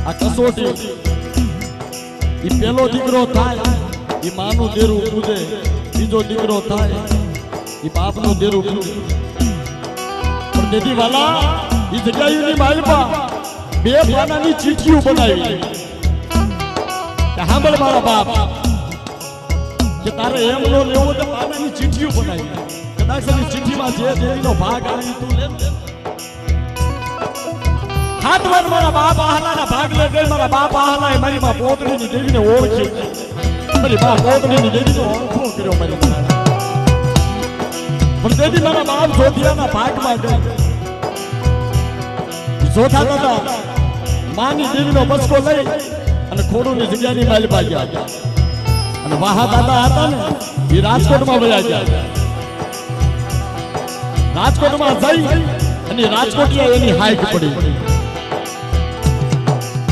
આ કસોટી ઈ પેલો દીકરો થાય ઈ માનું દેરું પૂજે બીજો દીકરો થાય ઈ બાપનું દેરું પૂજે પણ તેથી વાલા ઈ જગ્યાની માલપા 2 પાનાની ચીઠીઓ બનાવી કે સાંભળ મારા બાપ કે તારે એમ નો લેવો તો પાનાની ચીઠીઓ બનાવી કદાચ એની ચિઠ્ઠીમાં જે દેવીનો ભાગ આવે તું લે 7 વાર મારા બાપ આહલાના ભાગ લે ગઈ મારા બાપ આહલાએ મારી માં પોતડીની દેવીને ઓળખી મારી બાપ પોતડીની દેવીનો ઓળખો કર્યો મારી પણ તેથી મારા બાપ જોધિયાના ભાગમાં ગઈ જોધા દાદા માની દેવીનો બસકો લઈ અને ખોડુની જગ્યાની માલપા ગયા અને વાહા દાદા હતા ને એ રાજકોટમાં વયા ગયા રાજકોટમાં જઈ અને રાજકોટિયા એની હાઈક પડી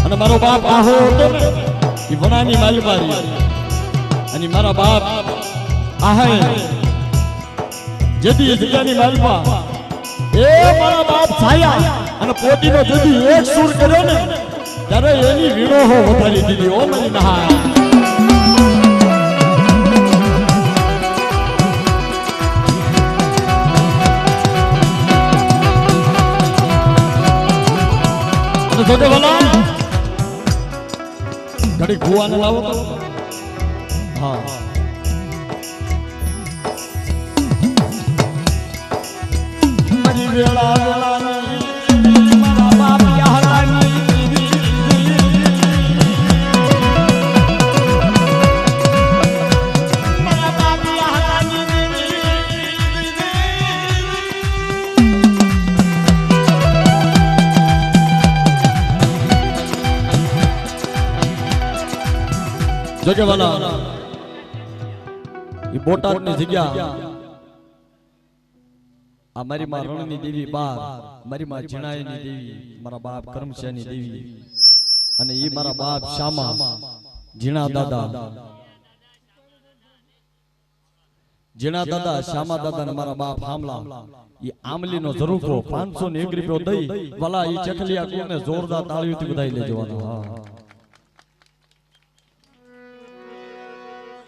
અને મારો બાપ આહો હતો ને એ વણાની માલબારી અને મારા બાપ આહે જેદી જગ્યાની માલપા એ મારા બાપ છાયા અને પોતીનો જેદી એક સૂર કર્યો ને ત્યારે એની વિરોહો વધારી દીધી ઓ મારી નહાય જોકે વાલા ઘડી ગુવાને લાવો હા મારી વેળા વેળા મારા બાપ યારાની મારા બાપ યારાની જોકે વાલા એ બોટાદની જગ્યા આ મારી માં રણની દેવી બાર, મારી માં જીણાયની દેવી, મારા બાપ કરમશ્યાની દેવી, અને ઈ મારા બાપ શામા જીણા દાદા, જીણા દાદા શામા દાદા ને મારા બાપ હામલા. ઈ આમલી નો ઝરૂખો 501 રૂપિયો દઈ ભલા ઈ ચકલિયા કોને જોરદાર તાળીઓથી બધાઈ લઈ જવાનો.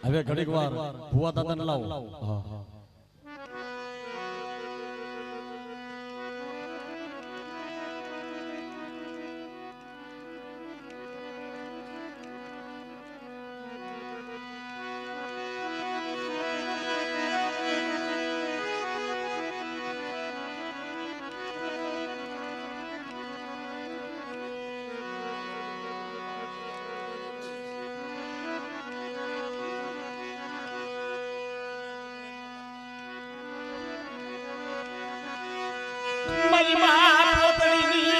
હવે ઘડીક વાર ભુવા દાદા ને લાવો. મારી માં પોતડીની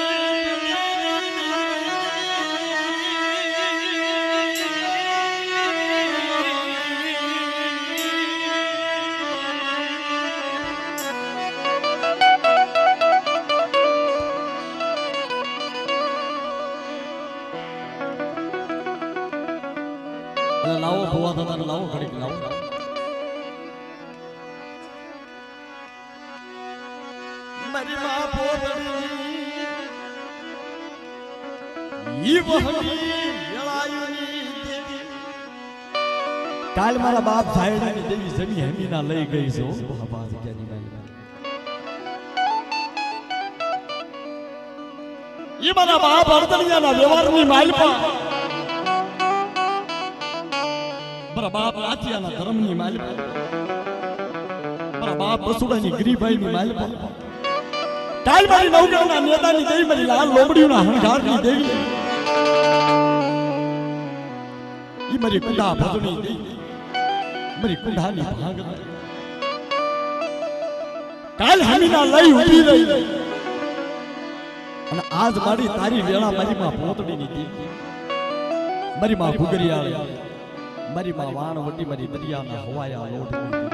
લાવો ભુવા દાદા ને લાવો ઘડીક લાવો. મારી માં પોતડીની ઈ વહની વેળાયુની દેવી. કાલ મારા બાપ સાયડાની દેવી જમી હેમીના લઈ ગઈ છે. બાબા જગ્યાની મારી ઈ મારા બાપ અડતડિયાના વ્યવહારની માલપા, મારા બાપ રાતિયાના ધર્મની માલપા, મારા બાપ બસુડાની ગરીબાઈની માલપા, કાલ મારી નવગણના નેતાની દેવી, મારી લાલ લોમડીઓના હણગારની દેવી, ઈ મારી કુંડા ભગની દેવી, મારી કુંડાની ભાગ, કાલ હમીના લઈ ઊભી રહી. અને આજ મારી તારી વેળા મારી માં પોતડીની દેવી, મારી માં ઘુગરિયાળી, મારી માં વાણવટી, મારી દરિયાના હવાયા લોટની દેવી,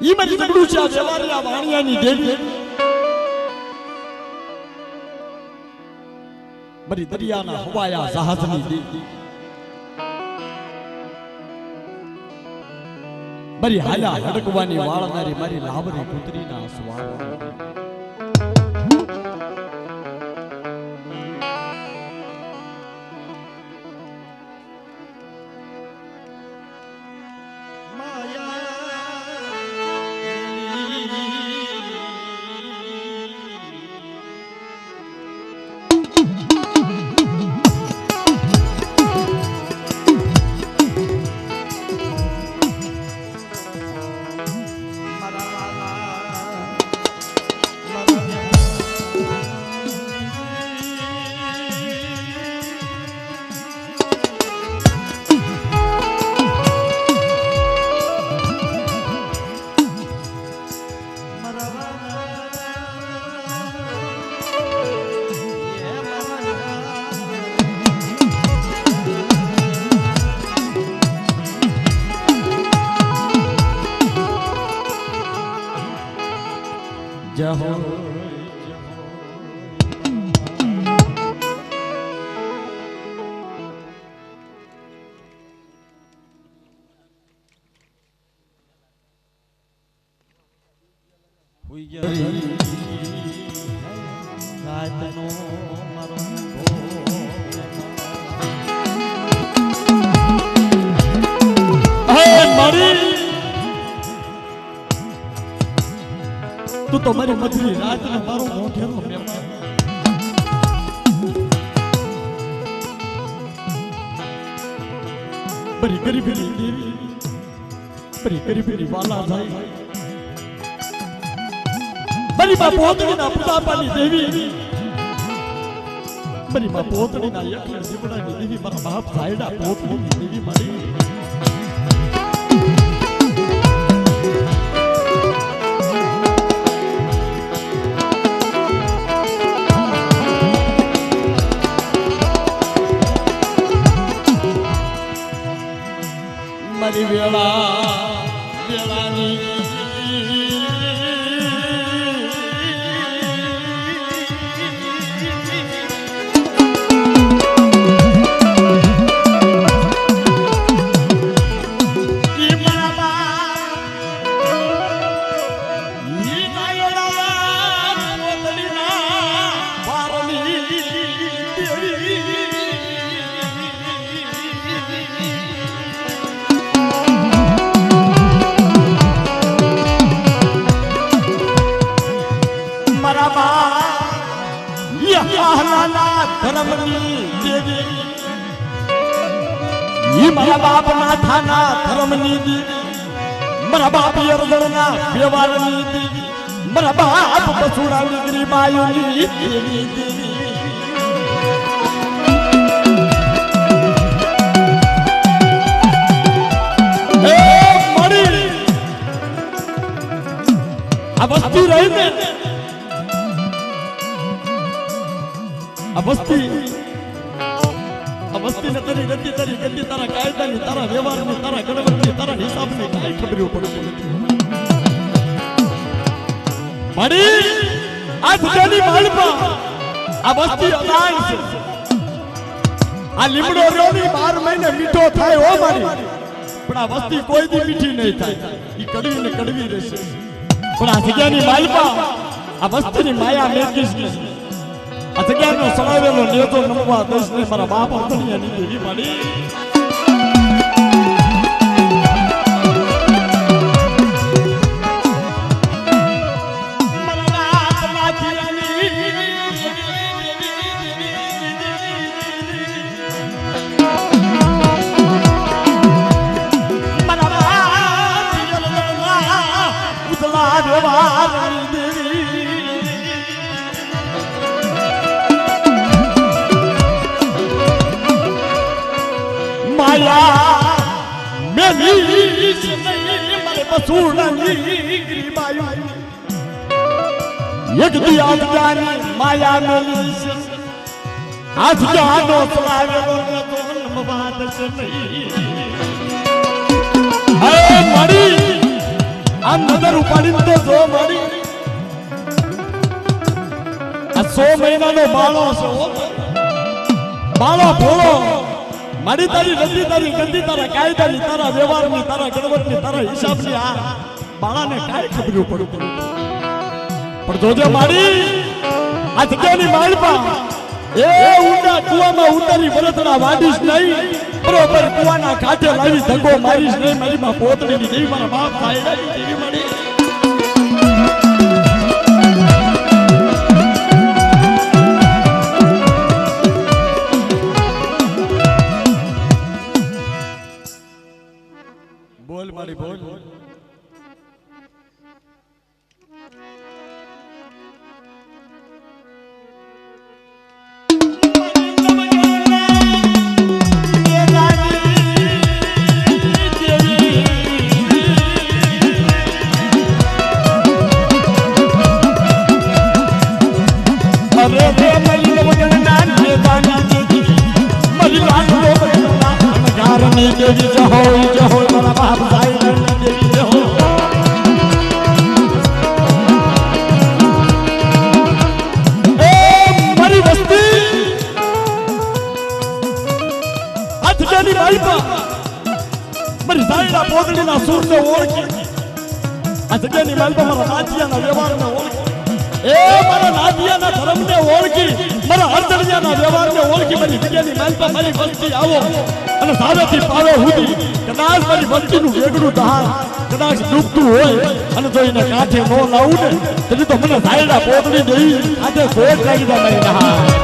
ઈ મારી જગડુચા વ્યવહારના વાણિયાની દેવી, મારી દરિયાના હવાયા જહાજની દેવી, મારી હાલા હડકવાની વાળનારી મારી લાવરી કુતરીના સ્વાદ. જહો રાતનો મારો તું તો મારી મધુરી રાતનો મારો મોઢેરો મહેમાન. બરી ગરીબની દેવી, બરી ગરીબની વાલા જાય, મારી માં પોતડીના પ્રતાપાની દેવી, મારી માં પોતડીના એકલા દીપડાની દેવી, મારા બાપ સાયડા પોતડીની દેવી મારી. મારી વેળા વેળાની મારા બા યહાના ધર્મની દેવી ઈ મારા બાપ ના થાના ધર્મની દેવી મારા બાપ યરદળના વ્યવહારની દેવી મારા બાપ બસુડાની ગરીબાયુની દેવી દેવી આ વસ્તી રહી ને આ વસ્તી ને તારી ગતિ તારા કાયદાની તારા વ્યવહારની તારા ગણવટની તારા હિસાબની કાંઈ ખબર પડતી નથી મારી આ દુનિયાની માલપા આ વસ્તી અદાન છે આ લીમડો રોની 12 મહિને મીઠો થાય હો મારી પણ આ વસ્તી કોઈ દી મીઠી નહીં થાય ઈ કડવી ને કડવી રહેશે પણ આ જગ્યાની માલપા આ વસ્તીની માયા મેકીશ ને આ જગ્યાનો સળાવેલો નેતો નમવા દઈશ ને મારા બાપ અતણિયાની દેવી માડી એક દી આજની માયા મેલી આજ જાનો સલાવેલો ને તો નમવાદ છે નહીં હે મારી આ નજર ઉપાડી તો જો મારી આ 100 મહિનાનો બાળો છે બાળો ભોળો મારી તારી નથી તારી ગતિ તારા કાયદાની તારા વ્યવહારની તારા ગણવટની તારા હિસાબની આ બાળાને કાંઈ ખબર પડતું પણ જોજે મારી આ જગ્યાની માલપા એ ઊંડા કુવામાં ઉતારી વરતના વાડીશ નહીં બરોબર કુવાના કાંઠે લાવી ધંગો મારીશ નહીં મારી માં પોતડીની દેવી મારા બાપ થાય દેવી મારી બોલ મારી બોલ દેવી જહો જહો મારા બાપ સાઈ દેવી જહો એ મારી વસ્તી આજની માલપા મારી સાઈના પોતડીના સૂરને ઓળખી આ જગ્યાની માલપા મારા નાચિયાના વ્યવહારને ઓળખી એ મારા નાચિયાના ધર્મને ઓળખી મારા અર્ધણિયાના વ્યવહારને ઓળખી મારી જગ્યાની માલપા મારી વસ્તી આવો અને સાવેથી પાવે સુધી કદાચ મારી વસ્તીનું વેગળું દહાણ કદાચ ડૂબતું હોય અને જો એને કાંઠે ન લાવું ને તેથી તો મને સાયડા પોતડી દઈ આજે ખોટ લાગી જાય મારી નહા